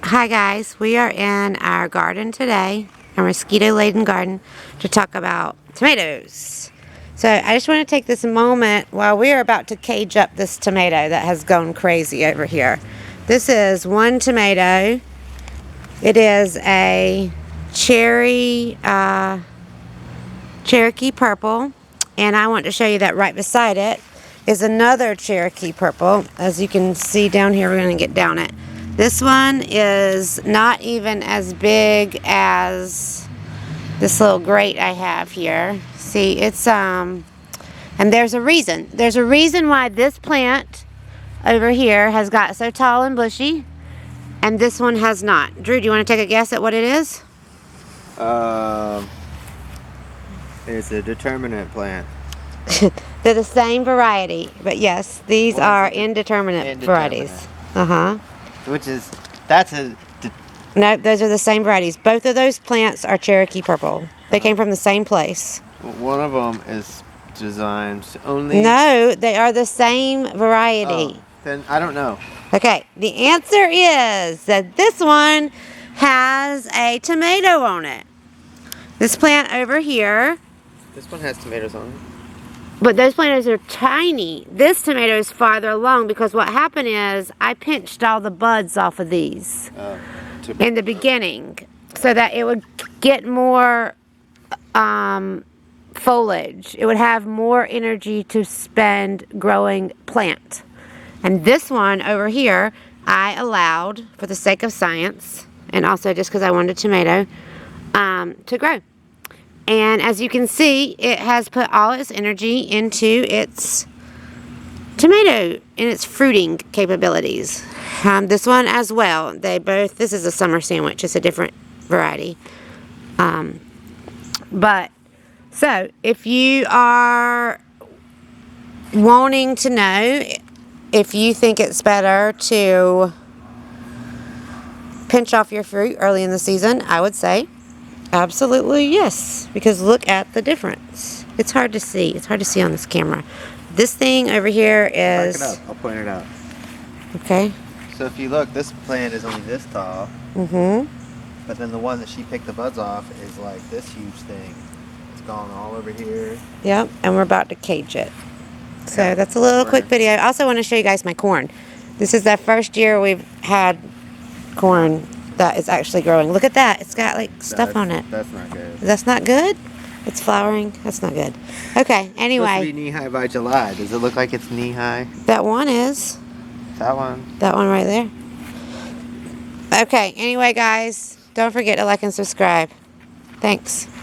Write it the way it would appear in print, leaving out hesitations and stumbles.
Hi guys, we are in our garden today, a mosquito-laden garden, to talk about tomatoes. So I just want to take this moment while we are about to cage up this tomato that has gone crazy over here. This is one tomato. It is a cherry Cherokee purple, and I want to show you that right beside it is another Cherokee purple. As you can see down here, we're going to get down it. This one is not even as big as this little grate I have here. See, it's and there's a reason. There's a reason why this plant over here has got so tall and bushy, and this one has not. Drew, do you want to take a guess at what it is? It's a determinate plant. They're the same variety, but yes, these are indeterminate varieties. No, those are the same varieties. Both of those plants are Cherokee purple. They came from the same place. One of them is designed only... No, they are the same variety. Oh, then I don't know. Okay, the answer is that this one has a tomato on it. This plant over here. This one has tomatoes on it. But those tomatoes are tiny. This tomato is farther along because what happened is I pinched all the buds off of these in the beginning so that it would get more foliage. It would have more energy to spend growing plant. And this one over here, I allowed, for the sake of science, and also just because I wanted a tomato, to grow. And as you can see, it has put all its energy into its tomato and its fruiting capabilities. This one as well. This is a summer sandwich. It's a different variety. So if you are wanting to know if you think it's better to pinch off your fruit early in the season, I would say absolutely yes, because look at the difference. It's hard to see. It's hard to see on this camera. This thing over here is... Back it up. I'll point it out. Okay. So if you look, this plant is only this tall. Mm-hmm. But then the one that she picked the buds off is like this huge thing. It's gone all over here. Yep, and we're about to cage it. So that's a little quick video. I also want to show you guys my corn. This is the first year we've had corn that is actually growing. Look at that. It's got like stuff on it. That's not good. That's not good? It's flowering. That's not good. Okay, anyway. It's supposed to be knee-high by July. Does it look like it's knee-high? That one is. That one? That one right there. Okay, anyway guys, don't forget to like and subscribe. Thanks.